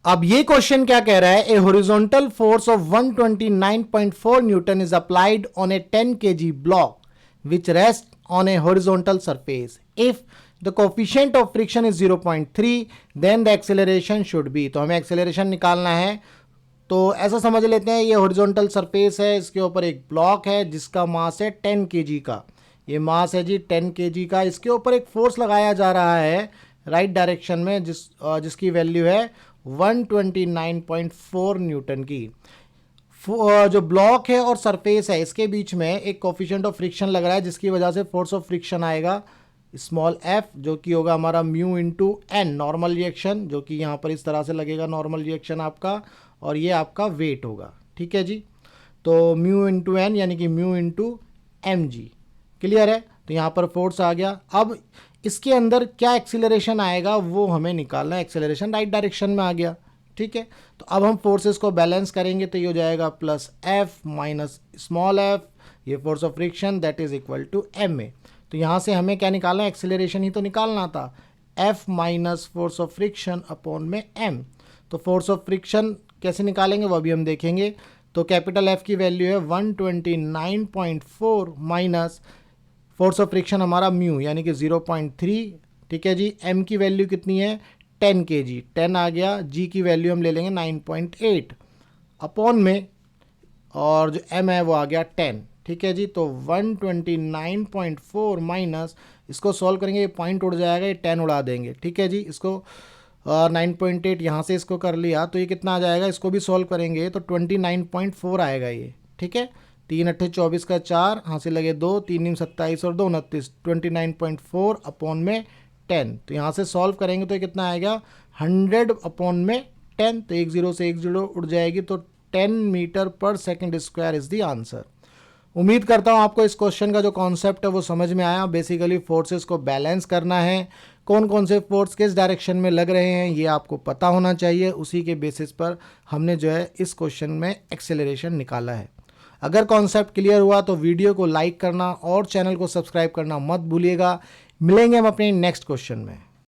अब ये क्वेश्चन क्या कह रहा है, a horizontal force of 129.4 newton is applied on a 10 kg block which rest on a horizontal surface if the coefficient of friction is 0.3 then the acceleration should be. तो हमें acceleration निकालना है। तो ऐसा समझ लेते हैं, ये हॉरिजॉन्टल सरफेस है, इसके ऊपर एक ब्लॉक है जिसका मास है 10 kg का। ये मास है जी 10 kg का। इसके ऊपर एक फोर्स लगाया जा रहा है राइट डायरेक्शन में जिसकी वैल्यू है 129.4 न्यूटन की। जो ब्लॉक है और सरफेस है इसके बीच में एक कोफिशिएंट ऑफ फ्रिक्शन लग रहा है जिसकी वजह से फोर्स ऑफ फ्रिक्शन आएगा स्मॉल एफ, जो कि होगा हमारा mu into N normal reaction, जो कि यहाँ पर इस तरह से लगेगा नॉर्मल रिएक्शन आपका, और ये आपका वेट होगा। ठीक है जी। तो म्यू इंटू एन यानी कि mu into m g. Clear है। तो यहाँ पर फोर्स आ गया। अब इसके अंदर क्या एक्सीलरेशन आएगा वो हमें निकालना है। एक्सीलरेशन राइट डायरेक्शन में आ गया। ठीक है। तो अब हम फोर्सेस को बैलेंस करेंगे तो ये हो जाएगा plus F minus small F, ये force of friction that is equal to M A. तो यहाँ से हमें क्या निकालना है, एक्सीलरेशन ही तो निकालना था, F minus force of friction upon में एम। तो फोर्स ऑफ फ्रिक्शन कैसे निकालेंगे वो अभी हम देखेंगे। तो कैपिटल एफ की वैल्यू है 129.4 माइनस फोर्स ऑफ फ्रिक्शन हमारा म्यू यानी कि 0.3। ठीक है जी। एम की वैल्यू कितनी है 10 kg, 10 आ गया। जी की वैल्यू हम ले लेंगे 9.8 अपॉन में, और जो एम है वो आ गया 10। ठीक है जी। तो 129.4 माइनस, इसको सॉल्व करेंगे ये पॉइंट उड़ जाएगा, ये 10 उड़ा देंगे। ठीक है जी। इसको 9.8 यहाँ से इसको कर लिया तो ये कितना आ जाएगा, इसको भी सॉल्व करेंगे तो 29.4 आएगा ये। ठीक है। 3 अट्ठे 24 का 4, हासिल लगे 2, 3 नीम 27 और 2 29, 29.4 अपॉन में 10। तो यहाँ से सॉल्व करेंगे तो ये कितना आएगा 100 अपॉन में 10। तो 1 0 से 1 0 उड़ जाएगी। तो 10 मीटर पर second square is the answer. उम्मीद करता हूँ आपको इस क्वेश्चन का जो कॉन्सेप्ट है वो समझ में आया। बेसिकली फोर्सेस को बैलेंस करना है, कौन कौन से फोर्स किस डायरेक्शन में लग रहे हैं ये आपको पता होना चाहिए। उसी के बेसिस पर हमने जो है इस क्वेश्चन में एक्सेलरेशन निकाला है। अगर कॉन्सेप्ट क्लियर हुआ तो वीडियो को लाइक करना और चैनल को सब्सक्राइब करना मत भूलिएगा। मिलेंगे हम अपने नेक्स्ट क्वेश्चन में।